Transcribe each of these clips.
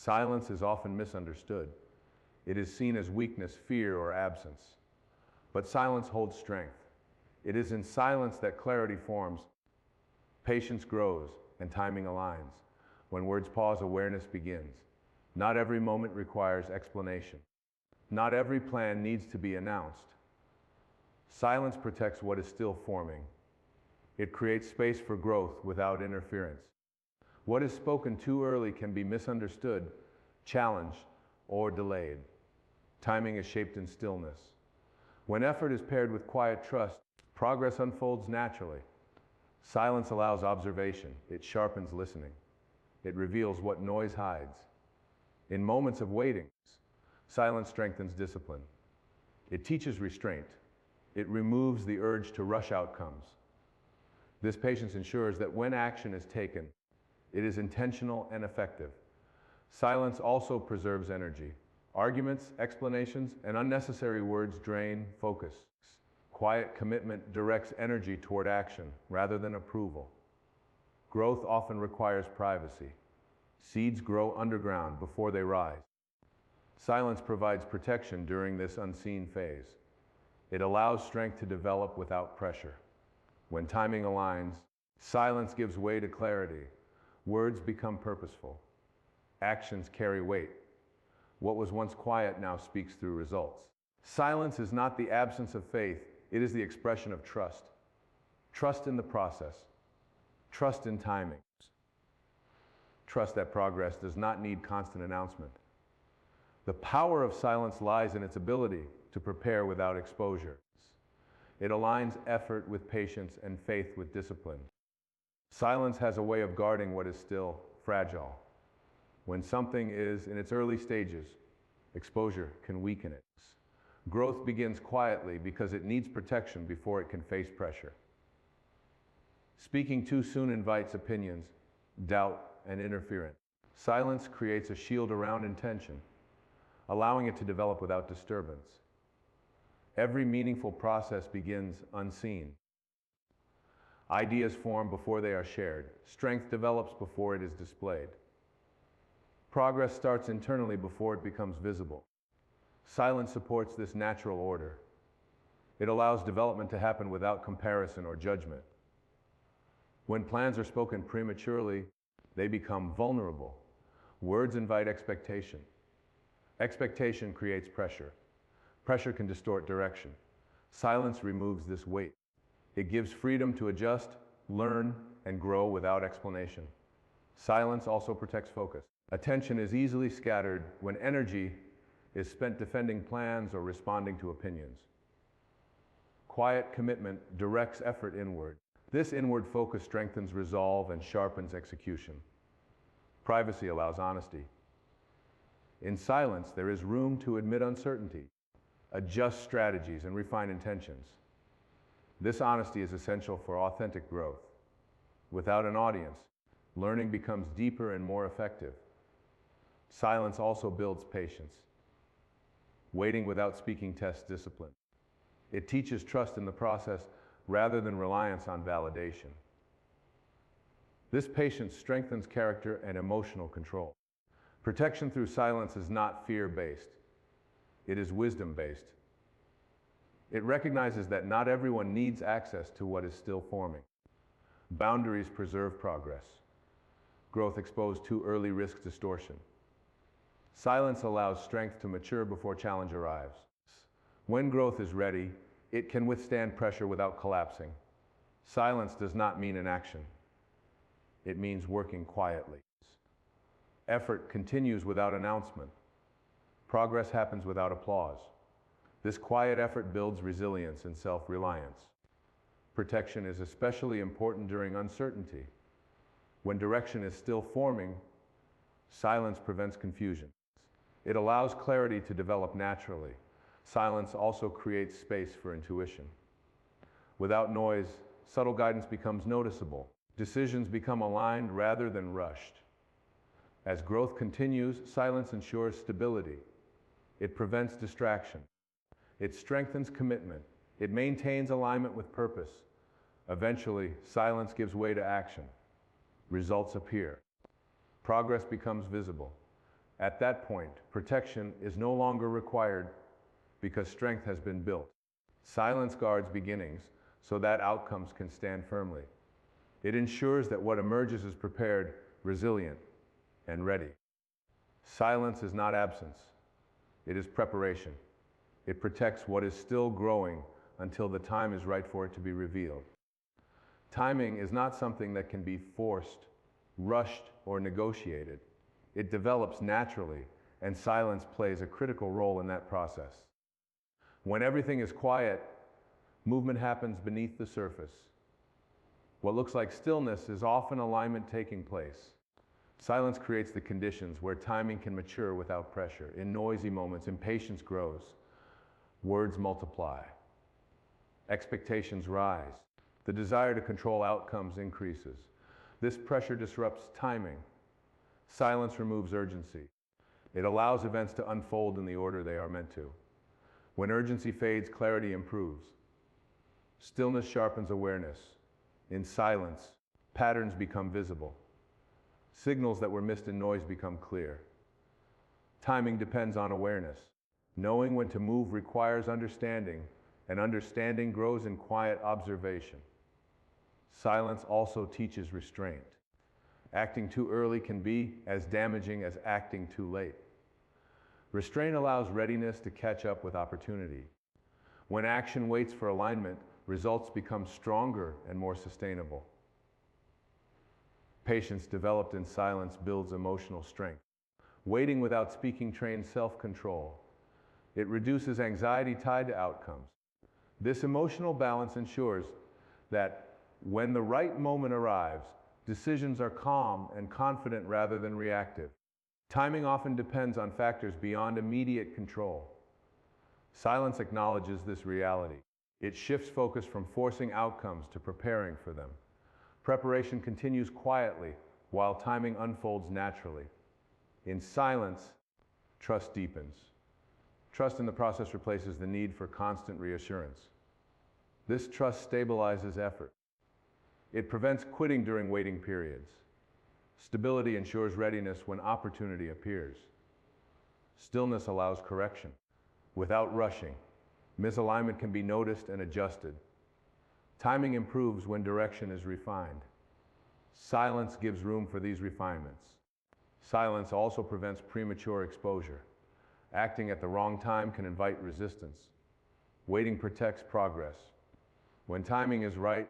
Silence is often misunderstood. It is seen as weakness, fear, or absence. But silence holds strength. It is in silence that clarity forms, patience grows, and timing aligns. When words pause, awareness begins. Not every moment requires explanation. Not every plan needs to be announced. Silence protects what is still forming. It creates space for growth without interference. What is spoken too early can be misunderstood, challenged, or delayed. Timing is shaped in stillness. When effort is paired with quiet trust, progress unfolds naturally. Silence allows observation. It sharpens listening. It reveals what noise hides. In moments of waiting, silence strengthens discipline. It teaches restraint. It removes the urge to rush outcomes. This patience ensures that when action is taken, it is intentional and effective. Silence also preserves energy. Arguments, explanations, and unnecessary words drain focus. Quiet commitment directs energy toward action rather than approval. Growth often requires privacy. Seeds grow underground before they rise. Silence provides protection during this unseen phase. It allows strength to develop without pressure. When timing aligns, silence gives way to clarity. Words become purposeful. Actions carry weight. What was once quiet now speaks through results. Silence is not the absence of faith, it is the expression of trust. Trust in the process. Trust in timing. Trust that progress does not need constant announcement. The power of silence lies in its ability to prepare without exposure. It aligns effort with patience and faith with discipline. Silence has a way of guarding what is still fragile. When something is in its early stages, exposure can weaken it. Growth begins quietly because it needs protection before it can face pressure. Speaking too soon invites opinions, doubt, and interference. Silence creates a shield around intention, allowing it to develop without disturbance. Every meaningful process begins unseen. Ideas form before they are shared. Strength develops before it is displayed. Progress starts internally before it becomes visible. Silence supports this natural order. It allows development to happen without comparison or judgment. When plans are spoken prematurely, they become vulnerable. Words invite expectation. Expectation creates pressure. Pressure can distort direction. Silence removes this weight. It gives freedom to adjust, learn, and grow without explanation. Silence also protects focus. Attention is easily scattered when energy is spent defending plans or responding to opinions. Quiet commitment directs effort inward. This inward focus strengthens resolve and sharpens execution. Privacy allows honesty. In silence, there is room to admit uncertainty, adjust strategies, and refine intentions. This honesty is essential for authentic growth. Without an audience, learning becomes deeper and more effective. Silence also builds patience. Waiting without speaking tests discipline. It teaches trust in the process rather than reliance on validation. This patience strengthens character and emotional control. Protection through silence is not fear-based. It is wisdom-based. It recognizes that not everyone needs access to what is still forming. Boundaries preserve progress. Growth exposed too early risks distortion. Silence allows strength to mature before challenge arrives. When growth is ready, it can withstand pressure without collapsing. Silence does not mean inaction. It means working quietly. Effort continues without announcement. Progress happens without applause. This quiet effort builds resilience and self-reliance. Protection is especially important during uncertainty. When direction is still forming, silence prevents confusion. It allows clarity to develop naturally. Silence also creates space for intuition. Without noise, subtle guidance becomes noticeable. Decisions become aligned rather than rushed. As growth continues, silence ensures stability. It prevents distraction. It strengthens commitment. It maintains alignment with purpose. Eventually, silence gives way to action. Results appear. Progress becomes visible. At that point, protection is no longer required because strength has been built. Silence guards beginnings so that outcomes can stand firmly. It ensures that what emerges is prepared, resilient, and ready. Silence is not absence. It is preparation. It protects what is still growing until the time is right for it to be revealed. Timing is not something that can be forced, rushed, or negotiated. It develops naturally, and silence plays a critical role in that process. When everything is quiet, movement happens beneath the surface. What looks like stillness is often alignment taking place. Silence creates the conditions where timing can mature without pressure. In noisy moments, impatience grows, words multiply, expectations rise, the desire to control outcomes increases. This pressure disrupts timing. Silence removes urgency. It allows events to unfold in the order they are meant to. When urgency fades, clarity improves. Stillness sharpens awareness. In silence, patterns become visible. Signals that were missed in noise become clear. Timing depends on awareness. Knowing when to move requires understanding, and understanding grows in quiet observation. Silence also teaches restraint. Acting too early can be as damaging as acting too late. Restraint allows readiness to catch up with opportunity. When action waits for alignment, results become stronger and more sustainable. Patience developed in silence builds emotional strength. Waiting without speaking trains self-control. It reduces anxiety tied to outcomes. This emotional balance ensures that when the right moment arrives, decisions are calm and confident rather than reactive. Timing often depends on factors beyond immediate control. Silence acknowledges this reality. It shifts focus from forcing outcomes to preparing for them. Preparation continues quietly while timing unfolds naturally. In silence, trust deepens. Trust in the process replaces the need for constant reassurance. This trust stabilizes effort. It prevents quitting during waiting periods. Stability ensures readiness when opportunity appears. Stillness allows correction. Without rushing, misalignment can be noticed and adjusted. Timing improves when direction is refined. Silence gives room for these refinements. Silence also prevents premature exposure. Acting at the wrong time can invite resistance. Waiting protects progress. When timing is right,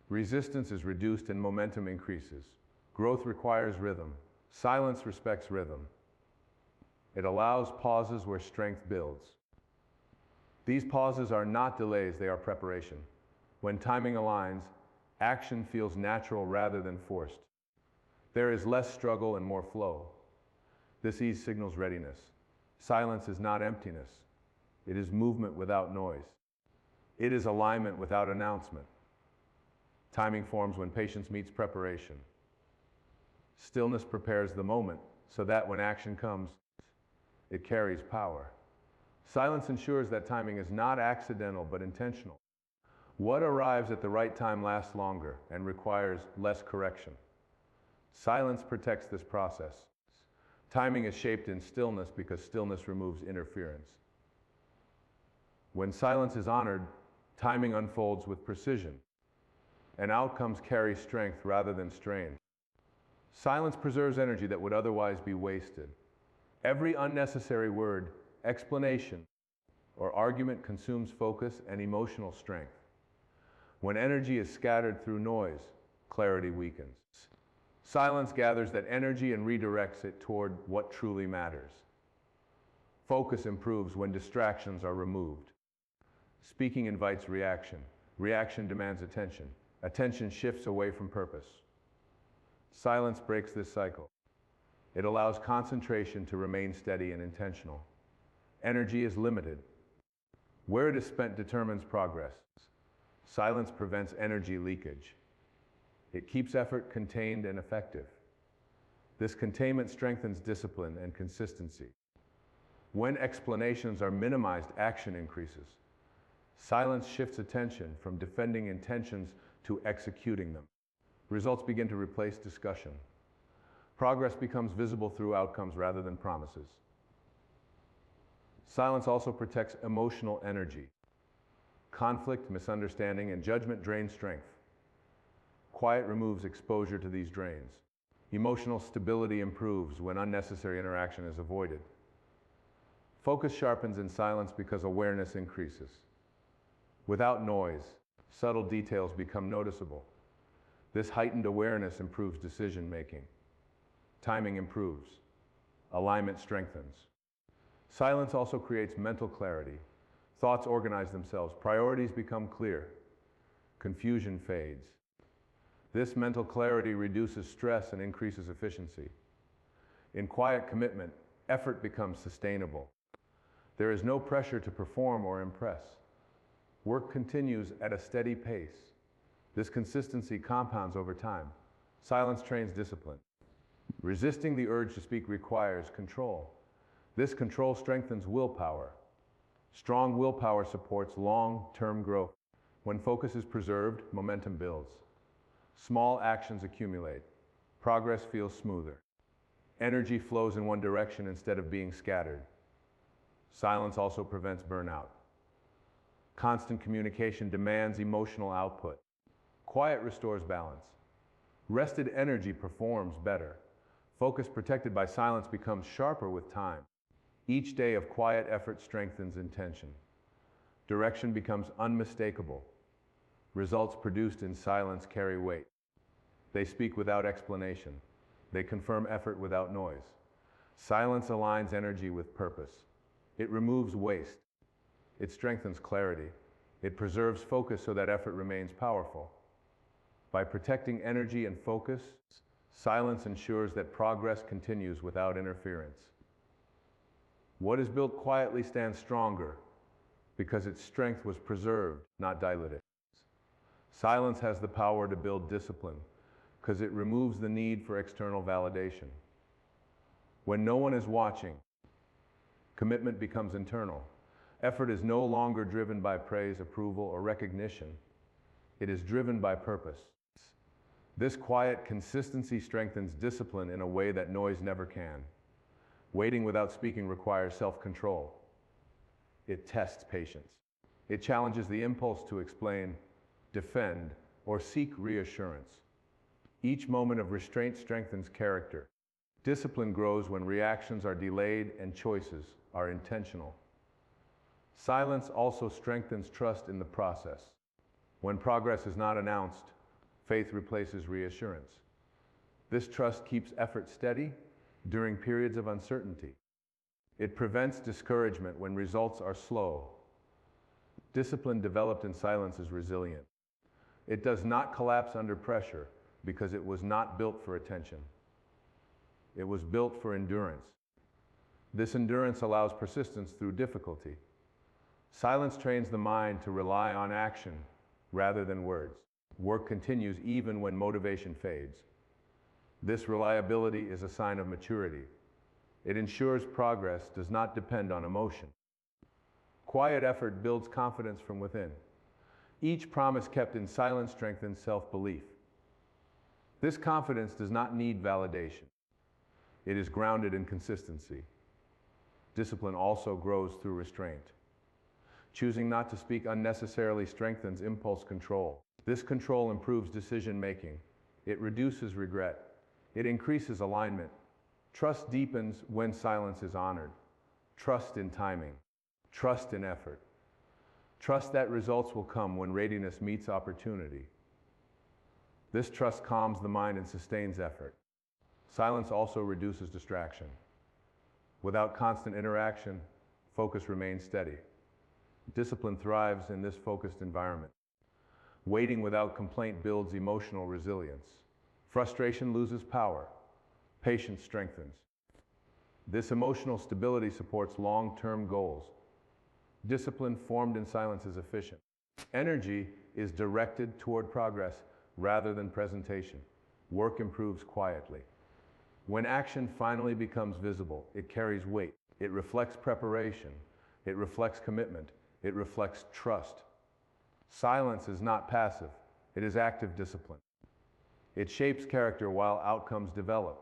resistance is reduced and momentum increases. Growth requires rhythm. Silence respects rhythm. It allows pauses where strength builds. These pauses are not delays, they are preparation. When timing aligns, action feels natural rather than forced. There is less struggle and more flow. This ease signals readiness. Silence is not emptiness. It is movement without noise. It is alignment without announcement. Timing forms when patience meets preparation. Stillness prepares the moment so that when action comes, it carries power. Silence ensures that timing is not accidental but intentional. What arrives at the right time lasts longer and requires less correction. Silence protects this process. Timing is shaped in stillness because stillness removes interference. When silence is honored, timing unfolds with precision, and outcomes carry strength rather than strain. Silence preserves energy that would otherwise be wasted. Every unnecessary word, explanation, or argument consumes focus and emotional strength. When energy is scattered through noise, clarity weakens. Silence gathers that energy and redirects it toward what truly matters. Focus improves when distractions are removed. Speaking invites reaction. Reaction demands attention. Attention shifts away from purpose. Silence breaks this cycle. It allows concentration to remain steady and intentional. Energy is limited. Where it is spent determines progress. Silence prevents energy leakage. It keeps effort contained and effective. This containment strengthens discipline and consistency. When explanations are minimized, action increases. Silence shifts attention from defending intentions to executing them. Results begin to replace discussion. Progress becomes visible through outcomes rather than promises. Silence also protects emotional energy. Conflict, misunderstanding, and judgment drain strength. Quiet removes exposure to these drains. Emotional stability improves when unnecessary interaction is avoided. Focus sharpens in silence because awareness increases. Without noise, subtle details become noticeable. This heightened awareness improves decision-making. Timing improves. Alignment strengthens. Silence also creates mental clarity. Thoughts organize themselves. Priorities become clear. Confusion fades. This mental clarity reduces stress and increases efficiency. In quiet commitment, effort becomes sustainable. There is no pressure to perform or impress. Work continues at a steady pace. This consistency compounds over time. Silence trains discipline. Resisting the urge to speak requires control. This control strengthens willpower. Strong willpower supports long-term growth. When focus is preserved, momentum builds. Small actions accumulate. Progress feels smoother. Energy flows in one direction instead of being scattered. Silence also prevents burnout. Constant communication demands emotional output. Quiet restores balance. Rested energy performs better. Focus protected by silence becomes sharper with time. Each day of quiet effort strengthens intention. Direction becomes unmistakable. Results produced in silence carry weight. They speak without explanation. They confirm effort without noise. Silence aligns energy with purpose. It removes waste. It strengthens clarity. It preserves focus so that effort remains powerful. By protecting energy and focus, silence ensures that progress continues without interference. What is built quietly stands stronger because its strength was preserved, not diluted. Silence has the power to build discipline because it removes the need for external validation. When no one is watching, commitment becomes internal. Effort is no longer driven by praise, approval, or recognition. It is driven by purpose. This quiet consistency strengthens discipline in a way that noise never can. Waiting without speaking requires self-control. It tests patience. It challenges the impulse to explain, defend, or seek reassurance. Each moment of restraint strengthens character. Discipline grows when reactions are delayed and choices are intentional. Silence also strengthens trust in the process. When progress is not announced, faith replaces reassurance. This trust keeps effort steady during periods of uncertainty. It prevents discouragement when results are slow. Discipline developed in silence is resilient. It does not collapse under pressure because it was not built for attention. It was built for endurance. This endurance allows persistence through difficulty. Silence trains the mind to rely on action rather than words. Work continues even when motivation fades. This reliability is a sign of maturity. It ensures progress does not depend on emotion. Quiet effort builds confidence from within. Each promise kept in silence strengthens self-belief. This confidence does not need validation. It is grounded in consistency. Discipline also grows through restraint. Choosing not to speak unnecessarily strengthens impulse control. This control improves decision-making. It reduces regret. It increases alignment. Trust deepens when silence is honored. Trust in timing. Trust in effort. Trust that results will come when readiness meets opportunity. This trust calms the mind and sustains effort. Silence also reduces distraction. Without constant interaction, focus remains steady. Discipline thrives in this focused environment. Waiting without complaint builds emotional resilience. Frustration loses power. Patience strengthens. This emotional stability supports long-term goals. Discipline formed in silence is efficient. Energy is directed toward progress rather than presentation. Work improves quietly. When action finally becomes visible, it carries weight. It reflects preparation. It reflects commitment. It reflects trust. Silence is not passive. It is active discipline. It shapes character while outcomes develop.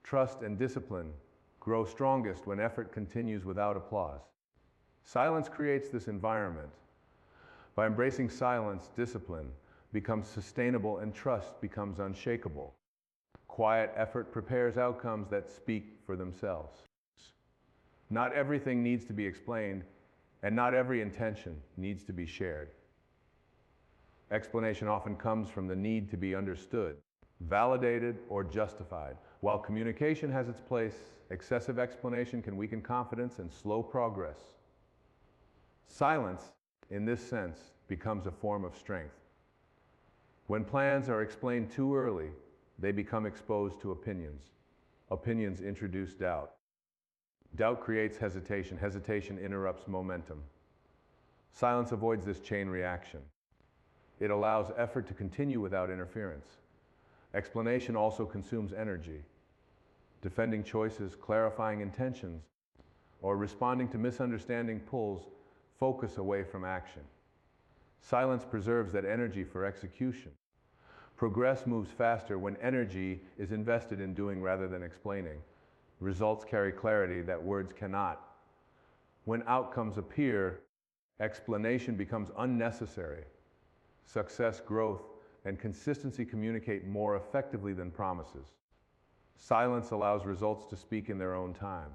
Trust and discipline grow strongest when effort continues without applause. Silence creates this environment. By embracing silence, discipline becomes sustainable and trust becomes unshakable. Quiet effort prepares outcomes that speak for themselves. Not everything needs to be explained, and not every intention needs to be shared. Explanation often comes from the need to be understood, validated, or justified. While communication has its place, excessive explanation can weaken confidence and slow progress. Silence, in this sense, becomes a form of strength. When plans are explained too early, they become exposed to opinions. Opinions introduce doubt. Doubt creates hesitation. Hesitation interrupts momentum. Silence avoids this chain reaction. It allows effort to continue without interference. Explanation also consumes energy. Defending choices, clarifying intentions, or responding to misunderstanding pulls focus away from action. Silence preserves that energy for execution. Progress moves faster when energy is invested in doing rather than explaining. Results carry clarity that words cannot. When outcomes appear, explanation becomes unnecessary. Success, growth, and consistency communicate more effectively than promises. Silence allows results to speak in their own time.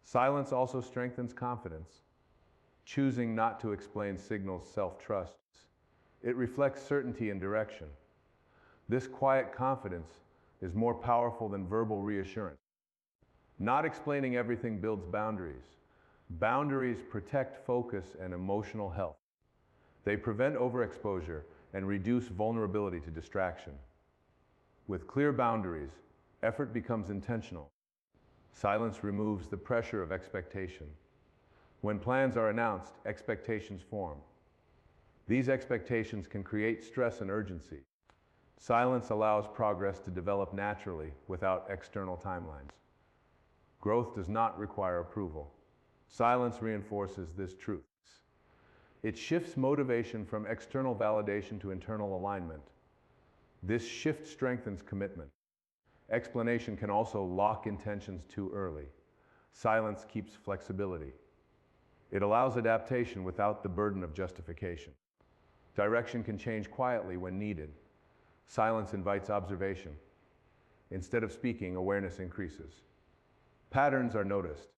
Silence also strengthens confidence. Choosing not to explain signals self-trust. It reflects certainty and direction. This quiet confidence is more powerful than verbal reassurance. Not explaining everything builds boundaries. Boundaries protect focus and emotional health. They prevent overexposure and reduce vulnerability to distraction. With clear boundaries, effort becomes intentional. Silence removes the pressure of expectation. When plans are announced, expectations form. These expectations can create stress and urgency. Silence allows progress to develop naturally without external timelines. Growth does not require approval. Silence reinforces this truth. It shifts motivation from external validation to internal alignment. This shift strengthens commitment. Explanation can also lock intentions too early. Silence keeps flexibility. It allows adaptation without the burden of justification. Direction can change quietly when needed. Silence invites observation. Instead of speaking, awareness increases. Patterns are noticed.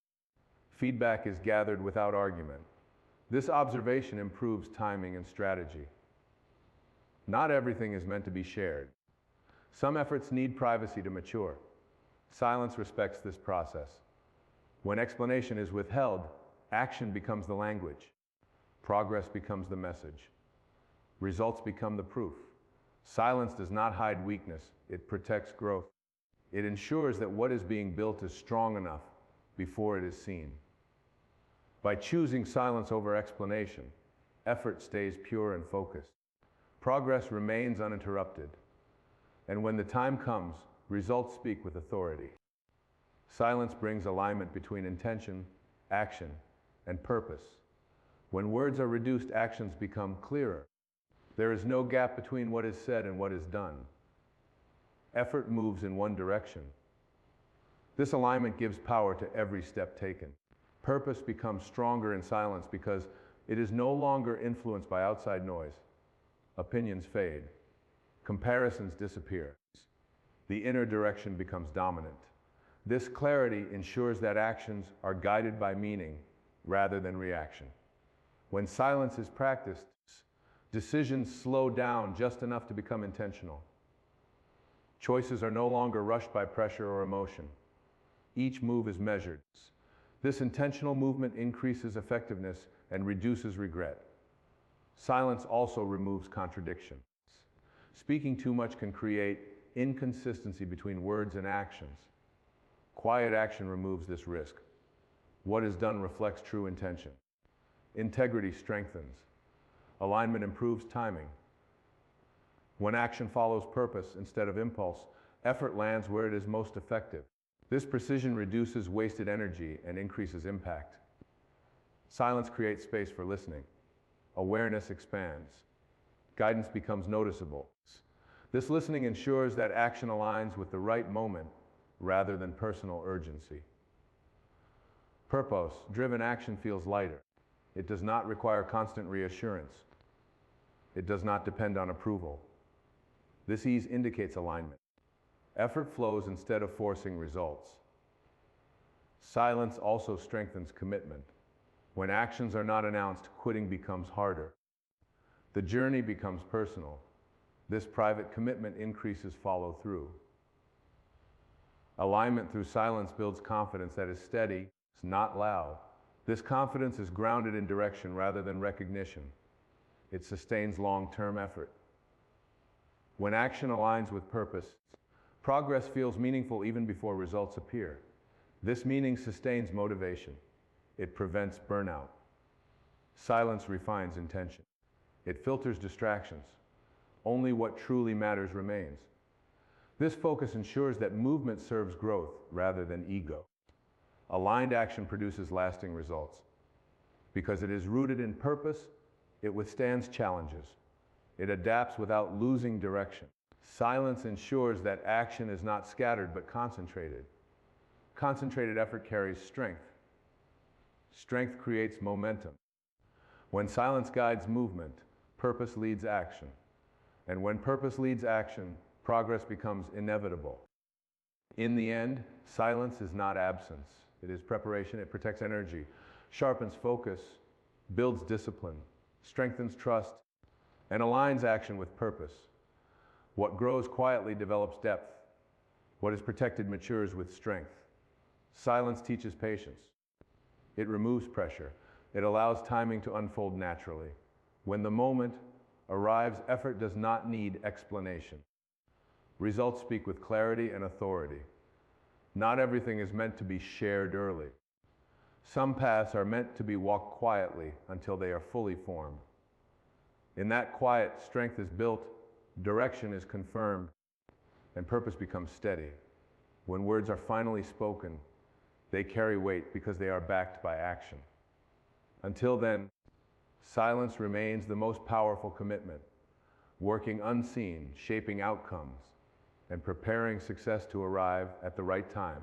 Feedback is gathered without argument. This observation improves timing and strategy. Not everything is meant to be shared. Some efforts need privacy to mature. Silence respects this process. When explanation is withheld, action becomes the language. Progress becomes the message. Results become the proof. Silence does not hide weakness, it protects growth. It ensures that what is being built is strong enough before it is seen. By choosing silence over explanation, effort stays pure and focused. Progress remains uninterrupted. And when the time comes, results speak with authority. Silence brings alignment between intention, action, and purpose. When words are reduced, actions become clearer. There is no gap between what is said and what is done. Effort moves in one direction. This alignment gives power to every step taken. Purpose becomes stronger in silence because it is no longer influenced by outside noise. Opinions fade. Comparisons disappear. The inner direction becomes dominant. This clarity ensures that actions are guided by meaning rather than reaction. When silence is practiced, decisions slow down just enough to become intentional. Choices are no longer rushed by pressure or emotion. Each move is measured. This intentional movement increases effectiveness and reduces regret. Silence also removes contradiction. Speaking too much can create inconsistency between words and actions. Quiet action removes this risk. What is done reflects true intention. Integrity strengthens. Alignment improves timing. When action follows purpose instead of impulse, effort lands where it is most effective. This precision reduces wasted energy and increases impact. Silence creates space for listening. Awareness expands. Guidance becomes noticeable. This listening ensures that action aligns with the right moment rather than personal urgency. Purpose-driven action feels lighter. It does not require constant reassurance. It does not depend on approval. This ease indicates alignment. Effort flows instead of forcing results. Silence also strengthens commitment. When actions are not announced, quitting becomes harder. The journey becomes personal. This private commitment increases follow-through. Alignment through silence builds confidence that is steady, it's not loud. This confidence is grounded in direction rather than recognition. It sustains long-term effort. When action aligns with purpose, progress feels meaningful even before results appear. This meaning sustains motivation. It prevents burnout. Silence refines intention. It filters distractions. Only what truly matters remains. This focus ensures that movement serves growth rather than ego. Aligned action produces lasting results. Because it is rooted in purpose, it withstands challenges. It adapts without losing direction. Silence ensures that action is not scattered but concentrated. Concentrated effort carries strength. Strength creates momentum. When silence guides movement, purpose leads action. And when purpose leads action, progress becomes inevitable. In the end, silence is not absence. It is preparation. It protects energy, sharpens focus, builds discipline, strengthens trust, and aligns action with purpose. What grows quietly develops depth. What is protected matures with strength. Silence teaches patience. It removes pressure. It allows timing to unfold naturally. When the moment arrives, effort does not need explanation. Results speak with clarity and authority. Not everything is meant to be shared early. Some paths are meant to be walked quietly until they are fully formed. In that quiet, strength is built, direction is confirmed, and purpose becomes steady. When words are finally spoken, they carry weight because they are backed by action. Until then, silence remains the most powerful commitment, working unseen, shaping outcomes, and preparing success to arrive at the right time.